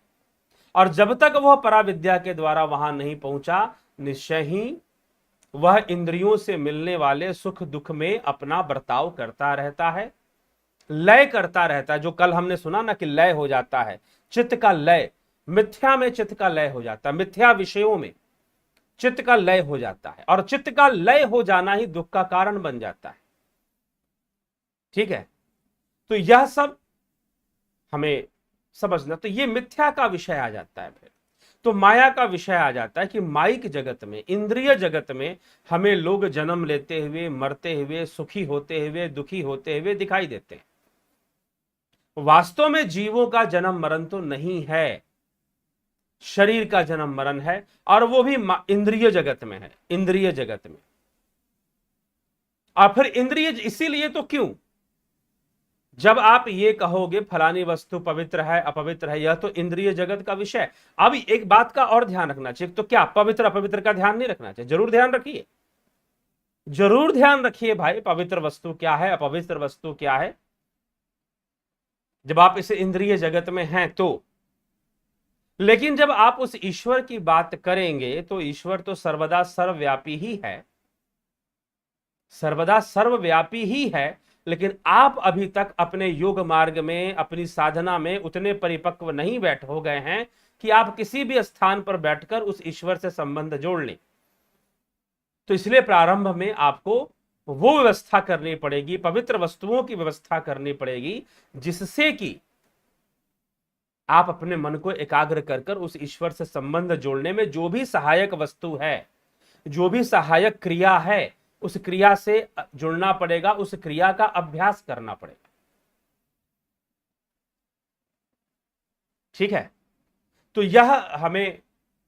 और जब तक वह पराविद्या के द्वारा वहां नहीं पहुंचा, निश्चय ही वह इंद्रियों से मिलने वाले सुख दुख में अपना बर्ताव करता रहता है, लय करता रहता है। जो कल हमने सुना ना कि लय हो जाता है, चित्त का लय, मिथ्या में चित्त का लय हो जाता है, मिथ्या विषयों में चित्त का लय हो जाता है, और चित्त का लय हो जाना ही दुख का कारण बन जाता है। ठीक है, तो यह सब हमें समझना। तो ये मिथ्या का विषय आ जाता है। फिर तो माया का विषय आ जाता है कि माइक जगत में, इंद्रिय जगत में हमें लोग जन्म लेते हुए, मरते हुए, सुखी होते हुए, दुखी होते हुए दिखाई देते हैं। वास्तव में जीवों का जन्म मरण तो नहीं है, शरीर का जन्म मरण है, और वो भी इंद्रिय जगत में है, इंद्रिय जगत में। और फिर इंद्रिय इसीलिए तो क्यों, जब आप ये कहोगे फलानी वस्तु पवित्र है अपवित्र है, यह तो इंद्रिय जगत का विषय। अब एक बात का और ध्यान रखना चाहिए, तो क्या पवित्र अपवित्र का ध्यान नहीं रखना चाहिए? जरूर ध्यान रखिए, जरूर ध्यान रखिए भाई, पवित्र वस्तु क्या है, अपवित्र वस्तु क्या है, जब आप इस इंद्रिय जगत में हैं तो। लेकिन जब आप उस ईश्वर की बात करेंगे तो ईश्वर तो सर्वदा सर्वव्यापी ही है, सर्वदा सर्वव्यापी ही है। लेकिन आप अभी तक अपने योग मार्ग में, अपनी साधना में उतने परिपक्व नहीं बैठ हो गए हैं कि आप किसी भी स्थान पर बैठकर उस ईश्वर से संबंध जोड़ लें। तो इसलिए प्रारंभ में आपको वो व्यवस्था करनी पड़ेगी, पवित्र वस्तुओं की व्यवस्था करनी पड़ेगी, जिससे कि आप अपने मन को एकाग्र कर कर उस ईश्वर से संबंध जोड़ने में जो भी सहायक वस्तु है, जो भी सहायक क्रिया है, उस क्रिया से जुड़ना पड़ेगा, उस क्रिया का अभ्यास करना पड़ेगा। ठीक है, तो यह हमें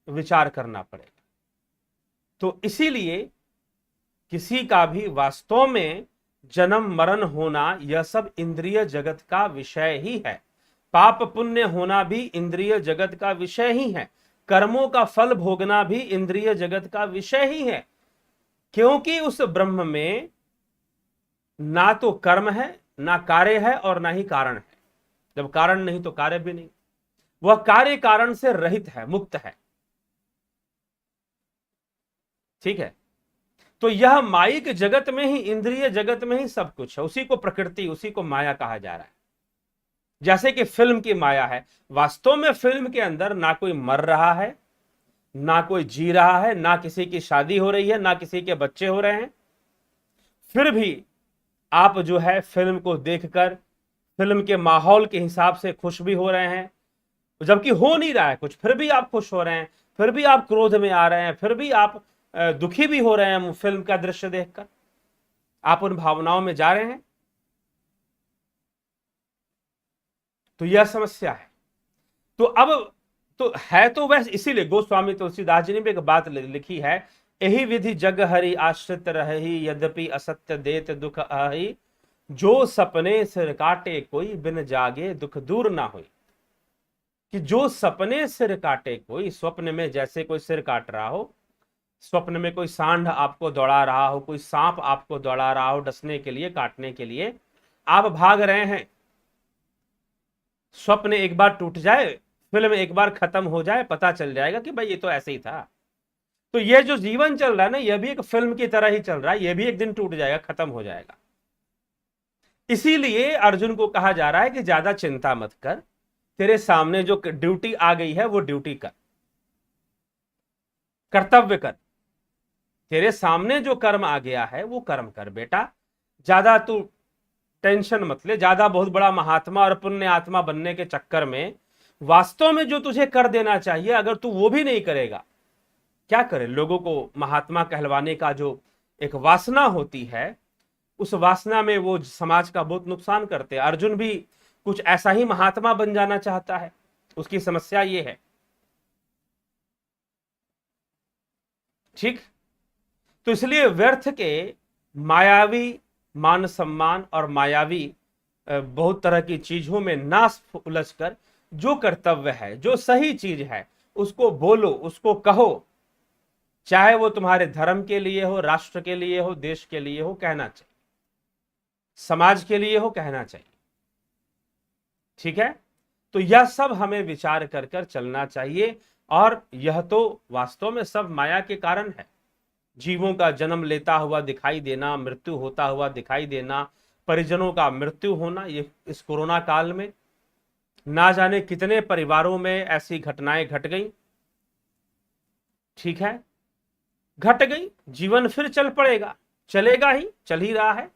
विचार करना पड़ेगा। तो इसीलिए किसी का भी वास्तव में जन्म मरण होना, यह सब इंद्रिय जगत का विषय ही है। पाप पुण्य होना भी इंद्रिय जगत का विषय ही है। कर्मों का फल भोगना भी इंद्रिय जगत का विषय ही है, क्योंकि उस ब्रह्म में ना तो कर्म है, ना कार्य है, और ना ही कारण है। जब कारण नहीं तो कार्य भी नहीं, वह कार्य कारण से रहित है, मुक्त है। ठीक है, तो यह माइक जगत में ही, इंद्रिय जगत में ही सब कुछ है। उसी को प्रकृति, उसी को माया कहा जा रहा है। जैसे कि फिल्म की माया है, वास्तव में फिल्म के अंदर ना कोई मर रहा है, ना कोई जी रहा है, ना किसी की शादी हो रही है, ना किसी के बच्चे हो रहे हैं। फिर भी आप जो है फिल्म को देखकर फिल्म के माहौल के हिसाब से खुश भी हो रहे हैं, जबकि हो नहीं रहा है कुछ, फिर भी आप खुश हो रहे हैं, फिर भी आप क्रोध में आ रहे हैं, फिर भी आप दुखी भी हो रहे हैं फिल्म का दृश्य देखकर, आप उन भावनाओं में जा रहे हैं। तो यह समस्या है। तो अब तो है तो वैसे, इसीलिए गोस्वामी तुलसीदास जी ने भी एक बात लिखी है, यही विधि जग हरि आश्रित रही, यद्यपि असत्य देत दुख आही, जो सपने सिर काटे कोई, बिन जागे दुख दूर ना होई। कि जो सपने सिर काटे कोई, स्वप्न में जैसे कोई सिर काट रहा हो, स्वप्न में कोई सांड आपको दौड़ा रहा हो, कोई सांप आपको दौड़ा रहा हो डसने के लिए, काटने के लिए, आप भाग रहे हैं। स्वप्न एक बार टूट जाए, फिल्म एक बार खत्म हो जाए, पता चल जाएगा कि भाई ये तो ऐसे ही था। तो ये जो जीवन चल रहा है ना, यह भी एक फिल्म की तरह ही चल रहा है, यह भी एक दिन टूट जाएगा, खत्म हो जाएगा। इसीलिए अर्जुन को कहा जा रहा है कि ज्यादा चिंता मत कर, तेरे सामने जो ड्यूटी आ गई है वो ड्यूटी कर, कर्तव्य कर। तेरे सामने जो कर्म आ गया है वो कर्म कर बेटा, ज्यादा तू टेंशन मत ले, ज्यादा बहुत बड़ा महात्मा और पुण्य आत्मा बनने के चक्कर में वास्तव में जो तुझे कर देना चाहिए, अगर तू वो भी नहीं करेगा, क्या करे? लोगों को महात्मा कहलवाने का जो एक वासना होती है, उस वासना में वो समाज का बहुत नुकसान करते हैं। अर्जुन भी कुछ ऐसा ही महात्मा बन जाना चाहता है, उसकी समस्या ये है। ठीक, तो इसलिए व्यर्थ के मायावी मान सम्मान और मायावी बहुत तरह की चीजों में ना उलझकर जो कर्तव्य है, जो सही चीज है, उसको बोलो, उसको कहो, चाहे वो तुम्हारे धर्म के लिए हो, राष्ट्र के लिए हो, देश के लिए हो, कहना चाहिए, समाज के लिए हो, कहना चाहिए। ठीक है, तो यह सब हमें विचार कर कर चलना चाहिए। और यह तो वास्तव में सब माया के कारण है। जीवों का जन्म लेता हुआ दिखाई देना, मृत्यु होता हुआ दिखाई देना, परिजनों का मृत्यु होना, ये इस कोरोना काल में ना जाने कितने परिवारों में ऐसी घटनाएं घट गई। ठीक है, घट गई, जीवन फिर चल पड़ेगा, चलेगा ही, चल ही रहा है।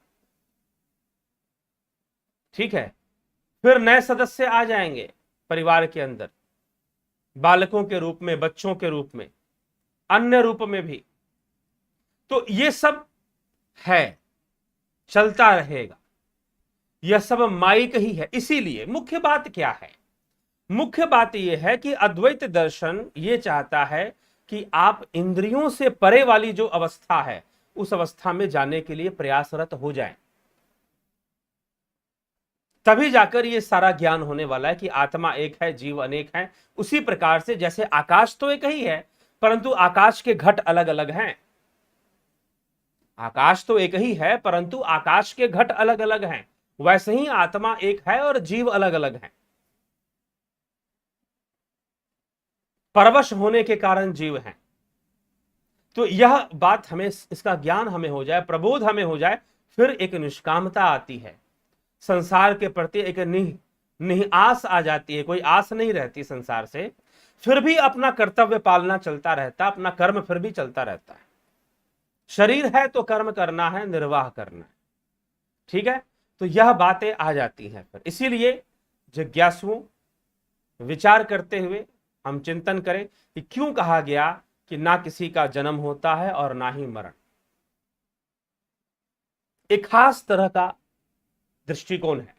ठीक है, फिर नए सदस्य आ जाएंगे परिवार के अंदर, बालकों के रूप में, बच्चों के रूप में, अन्य रूप में भी। तो ये सब है, चलता रहेगा, यह सब माइक ही है। इसीलिए मुख्य बात क्या है? मुख्य बात यह है कि अद्वैत दर्शन ये चाहता है कि आप इंद्रियों से परे वाली जो अवस्था है, उस अवस्था में जाने के लिए प्रयासरत हो जाएं। तभी जाकर ये सारा ज्ञान होने वाला है कि आत्मा एक है, जीव अनेक है। उसी प्रकार से जैसे आकाश तो एक ही है, परंतु आकाश के घट अलग अलग हैं। आकाश तो एक ही है, परंतु आकाश के घट अलग अलग हैं। वैसे ही आत्मा एक है और जीव अलग अलग हैं। परवश होने के कारण जीव हैं। तो यह बात हमें, इसका ज्ञान हमें हो जाए, प्रबोध हमें हो जाए, फिर एक निष्कामता आती है, संसार के प्रति एक आस आ जाती है। कोई आस नहीं रहती संसार से, फिर भी अपना कर्तव्य पालना चलता रहता, अपना कर्म फिर भी चलता रहता है। शरीर है तो कर्म करना है, निर्वाह करना है। ठीक है, तो यह बातें आ जाती हैं फिर। इसीलिए जिज्ञासुओं, विचार करते हुए हम चिंतन करें कि क्यों कहा गया कि ना किसी का जन्म होता है और ना ही मरण। एक खास तरह का दृष्टिकोण है।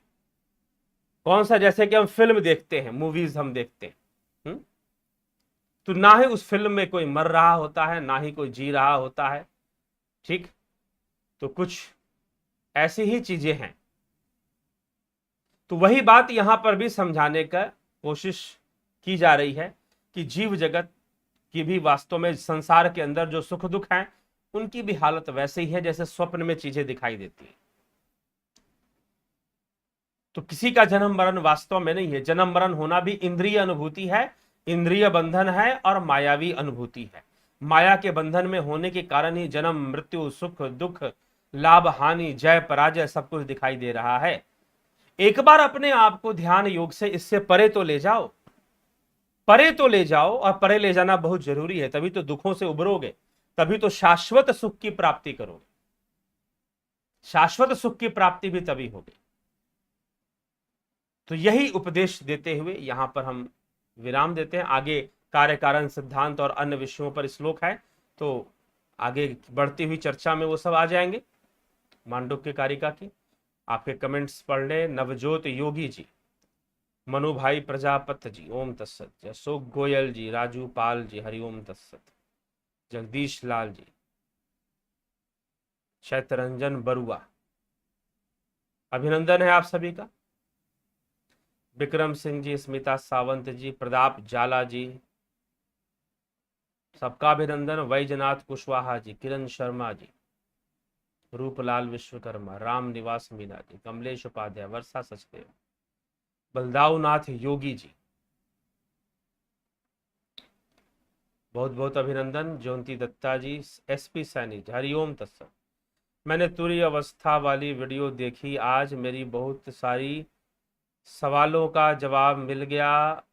कौन सा? जैसे कि हम फिल्म देखते हैं, मूवीज हम देखते हैं, तो ना ही उस फिल्म में कोई मर रहा होता है, ना ही कोई जी रहा होता है। ठीक, तो कुछ ऐसी ही चीजें हैं। तो वही बात यहां पर भी समझाने का कोशिश की जा रही है कि जीव जगत की भी वास्तव में संसार के अंदर जो सुख दुख हैं, उनकी भी हालत वैसे ही है जैसे स्वप्न में चीजें दिखाई देती है। तो किसी का जन्म मरण वास्तव में नहीं है। जन्म मरण होना भी इंद्रिय अनुभूति है, इंद्रिय बंधन है और मायावी अनुभूति है। माया के बंधन में होने के कारण ही जन्म मृत्यु, सुख दुख, लाभ हानि, जय पराजय सब कुछ दिखाई दे रहा है। एक बार अपने आप को ध्यान योग से इससे परे तो ले जाओ, परे तो ले जाओ, और परे ले जाना बहुत जरूरी है। तभी तो दुखों से उबरोगे, तभी तो शाश्वत सुख की प्राप्ति करोगे। शाश्वत सुख की प्राप्ति भी तभी होगी। तो यही उपदेश देते हुए यहां पर हम विराम देते हैं। आगे कार्य कारण सिद्धांत और अन्य विषयों पर श्लोक है, तो आगे बढ़ती हुई चर्चा में वो सब आ जाएंगे। मांडुक्य कारिका की आपके कमेंट्स पढ़ ले। नवजोत योगी जी, मनु भाई प्रजापत जी, ओम तत्सत। अशोक गोयल जी, राजू पाल जी, हरिओम तत्सत। जगदीश लाल जी, चैतरंजन बरुआ, अभिनंदन है आप सभी का। विक्रम सिंह जी, स्मिता सावंत जी, प्रताप जाला जी, सबका अभिनंदन। वैजनाथ कुशवाहा जी, किरण शर्मा जी, रूपलाल विश्वकर्मा, राम निवास मीना जी, कमलेश उपाध्याय, वर्षा सचदेव, बलदाऊनाथ योगी जी, बहुत बहुत अभिनंदन। ज्योति दत्ता जी, एसपी सैनी जी, हरिओम तत्सत। मैंने तुरीय अवस्था वाली वीडियो देखी आज, मेरी बहुत सारी सवालों का जवाब मिल गया।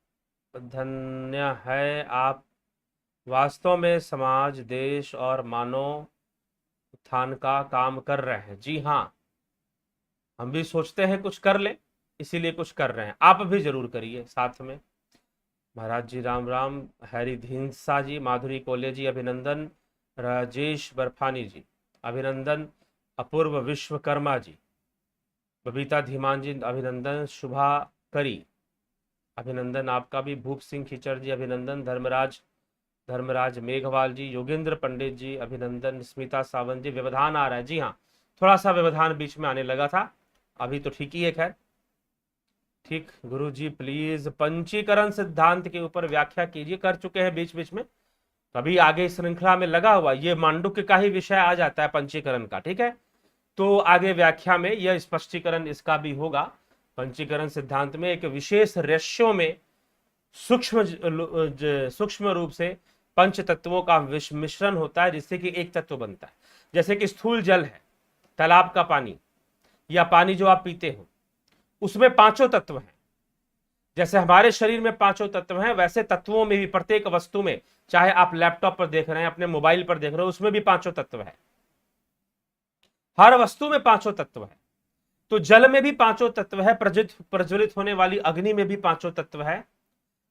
धन्य है आप, वास्तव में समाज, देश और मानव उत्थान का काम कर रहे हैं। जी हाँ, हम भी सोचते हैं कुछ कर ले, इसीलिए कुछ कर रहे हैं। आप भी जरूर करिए साथ में। महाराज जी राम राम। हैरी धिंसा जी, माधुरी कोले जी अभिनंदन। राजेश बर्फानी जी अभिनंदन। अपूर्व विश्वकर्मा जी, बबीता धीमान जी अभिनंदन। शुभा करी अभिनंदन आपका भी। भूप सिंह खिचड़ जी अभिनंदन। धर्मराज मेघवाल जी, योगेंद्र पंडित जी अभिनंदन। स्मिता सावंत जी, व्यवधान आ रहा है। जी हाँ, थोड़ा सा व्यवधान बीच में आने लगा था, अभी तो ठीक ही है। खैर ठीक। गुरु जी प्लीज पंचीकरण सिद्धांत के ऊपर व्याख्या कीजिए। कर चुके हैं बीच बीच में, तभी आगे श्रृंखला में लगा हुआ। ये मांडुक्य का ही विषय आ जाता है पंचीकरण का, ठीक है। तो आगे व्याख्या में यह स्पष्टीकरण इसका भी होगा। पंचीकरण सिद्धांत में एक विशेष रेश्यो में सूक्ष्म रूप से पंच तत्वों का मिश्रण होता है, जिससे कि एक तत्व बनता है। जैसे कि स्थूल जल है, तालाब का पानी या पानी जो आप पीते हो, उसमें पांचों तत्व हैं। जैसे हमारे शरीर में पांचों तत्व हैं, वैसे तत्वों में भी, प्रत्येक वस्तु में, चाहे आप लैपटॉप पर देख रहे हैं, अपने मोबाइल पर देख रहे हो, उसमें भी पांचों तत्व है। हर वस्तु में पांचों तत्व है। तो जल में भी पांचों तत्व है, प्रज्वलित होने वाली अग्नि में भी पांचों तत्व है।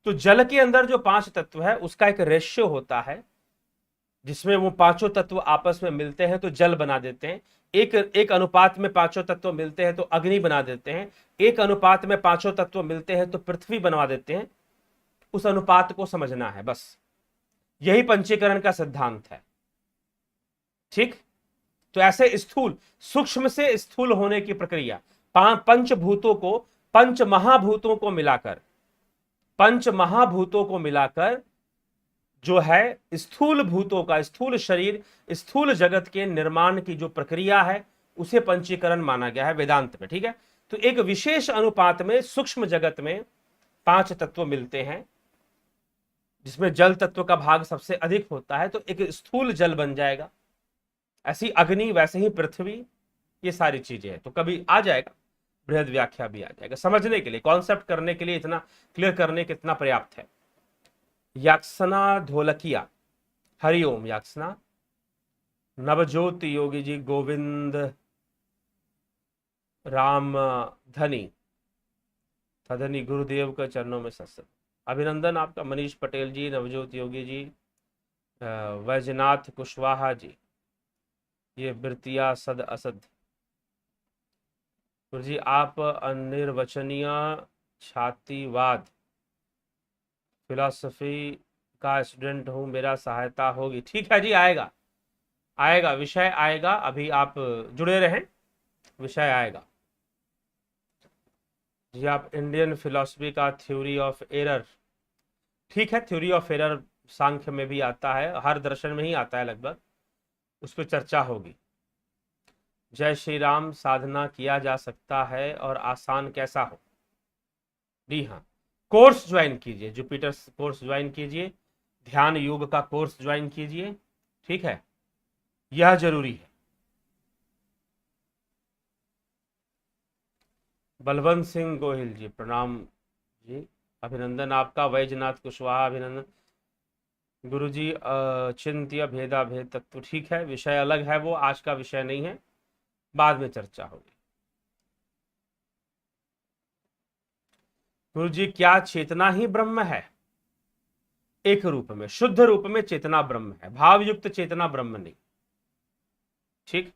तो जल के अंदर जो पांच तत्व है, उसका एक रेशियो होता है, जिसमें वो पांचों तत्व आपस में मिलते हैं तो जल बना देते हैं। एक अनुपात में पांचों तत्व मिलते हैं तो अग्नि बना देते हैं। एक अनुपात में पांचों तत्व मिलते हैं तो पृथ्वी बनवा देते हैं। उस अनुपात को समझना है, बस यही पंचीकरण का सिद्धांत है। ठीक। तो ऐसे स्थूल, सूक्ष्म से स्थूल होने की प्रक्रिया, पंचभूतों को, पंच महाभूतों को मिलाकर, पंच महाभूतों को मिलाकर जो है स्थूल भूतों का, स्थूल शरीर, स्थूल जगत के निर्माण की जो प्रक्रिया है, उसे पंचीकरण माना गया है वेदांत में। ठीक है। तो एक विशेष अनुपात में सूक्ष्म जगत में पांच तत्व मिलते हैं, जिसमें जल तत्व का भाग सबसे अधिक होता है, तो एक स्थूल जल बन जाएगा। ऐसी अग्नि, वैसे ही पृथ्वी, ये सारी चीजें हैं। तो कभी आ जाएगा, बृहद व्याख्या भी आ जाएगा, समझने के लिए, कॉन्सेप्ट करने के लिए, इतना क्लियर करने के इतना पर्याप्त है। याक्सना ढोलकिया, हरिओम याक्सना। नवज्योति योगी जी, गोविंद राम धनी, धनी गुरुदेव के चरणों में सत्संग। अभिनंदन आपका। मनीष पटेल जी, नवज्योत योगी जी, वैजनाथ कुशवाहा जी, ये वृत्तिया सद असद। गुरु जी आप अनिर्वचनीय छातीवाद फिलॉसफी का स्टूडेंट हूं, मेरा सहायता होगी। ठीक है जी, आएगा आएगा विषय आएगा, अभी आप जुड़े रहें, विषय आएगा जी। आप इंडियन फिलॉसफी का थ्योरी ऑफ एरर, ठीक है, थ्योरी ऑफ एरर सांख्य में भी आता है, हर दर्शन में ही आता है लगभग, उस पर चर्चा होगी। जय श्री राम। साधना किया जा सकता है और आसान कैसा हो? जी हाँ, कोर्स ज्वाइन कीजिए, जुपिटर कोर्स ज्वाइन कीजिए, ध्यान योग का कोर्स ज्वाइन कीजिए। ठीक है, यह जरूरी है। बलवंत सिंह गोहिल जी प्रणाम जी, अभिनंदन आपका। वैजनाथ कुशवाहा अभिनंदन। गुरु जी चिंत्य भेदा भेद तत्व, ठीक है, विषय अलग है, वो आज का विषय नहीं है, बाद में चर्चा होगी। गुरु जी क्या चेतना ही ब्रह्म है? एक रूप में, शुद्ध रूप में चेतना ब्रह्म है, भावयुक्त चेतना ब्रह्म नहीं। ठीक।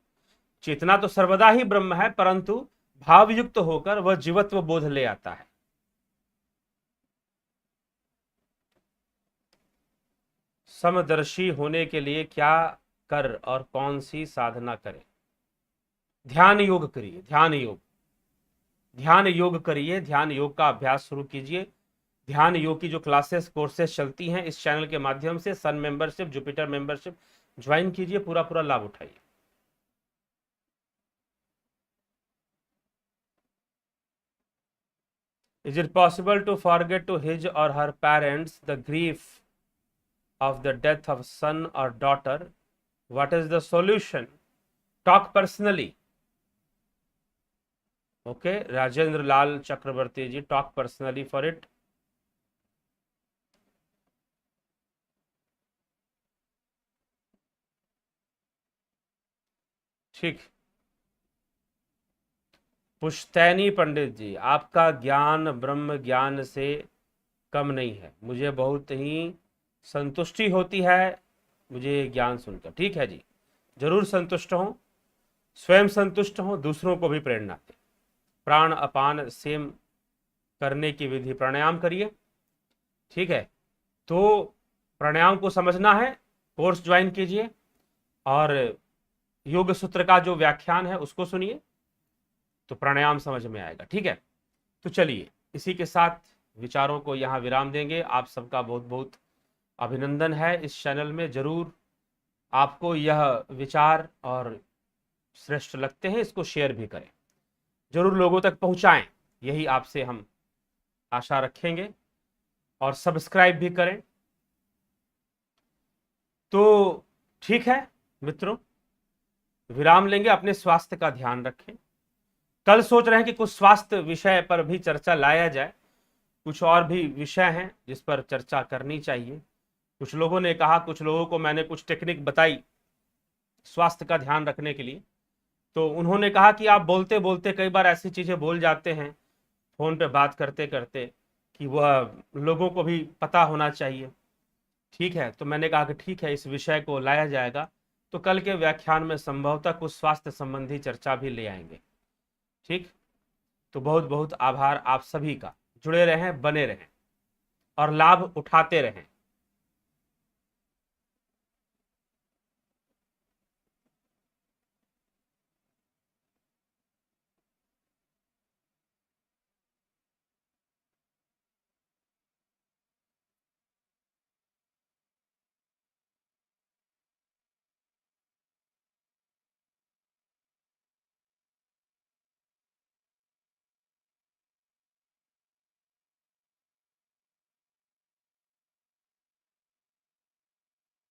चेतना तो सर्वदा ही ब्रह्म है, परंतु भावयुक्त होकर वह जीवत्व बोध ले आता है। समदर्शी होने के लिए क्या कर और कौन सी साधना करें? ध्यान योग करिए, ध्यान योग, ध्यान योग करिए, ध्यान योग का अभ्यास शुरू कीजिए। ध्यान योग की जो क्लासेस, कोर्सेस चलती हैं इस चैनल के माध्यम से, सन मेंबरशिप, जुपिटर मेंबरशिप ज्वाइन कीजिए, पूरा पूरा लाभ उठाइए। Is it possible to forget to his or her parents the grief of the death of son or daughter? What is the solution? Talk personally. Okay, Rajendra Lal Chakrabarti ji, talk personally for it. ठीक। पुश्तैनी पंडित जी, आपका ज्ञान ब्रह्म ज्ञान से कम नहीं है। मुझे बहुत ही संतुष्टि होती है मुझे ज्ञान सुनकर। ठीक है जी, जरूर संतुष्ट हों, स्वयं संतुष्ट हों, दूसरों को भी प्रेरणा दें। प्राण अपान सेम करने की विधि, प्राणायाम करिए। ठीक है, तो प्राणायाम को समझना है, कोर्स ज्वाइन कीजिए और योग सूत्र का जो व्याख्यान है उसको सुनिए, तो प्राणायाम समझ में आएगा। ठीक है, तो चलिए इसी के साथ विचारों को यहाँ विराम देंगे। आप सबका बहुत बहुत अभिनंदन है इस चैनल में। जरूर आपको यह विचार और श्रेष्ठ लगते हैं, इसको शेयर भी करें, जरूर लोगों तक पहुंचाएं, यही आपसे हम आशा रखेंगे। और सब्सक्राइब भी करें। तो ठीक है मित्रों, विराम लेंगे, अपने स्वास्थ्य का ध्यान रखें। कल सोच रहे हैं कि कुछ स्वास्थ्य विषय पर भी चर्चा लाया जाए, कुछ और भी विषय हैं जिस पर चर्चा करनी चाहिए। कुछ लोगों ने कहा, कुछ लोगों को मैंने कुछ टेक्निक बताई स्वास्थ्य का ध्यान रखने के लिए, तो उन्होंने कहा कि आप बोलते बोलते कई बार ऐसी चीजें बोल जाते हैं फोन पे बात करते करते कि वह लोगों को भी पता होना चाहिए। ठीक है, तो मैंने कहा कि ठीक है, इस विषय को लाया जाएगा, तो कल के व्याख्यान में संभवतः कुछ स्वास्थ्य संबंधी चर्चा भी ले आएंगे। ठीक, तो बहुत बहुत आभार आप सभी का। जुड़े रहें, बने रहें और लाभ उठाते रहें।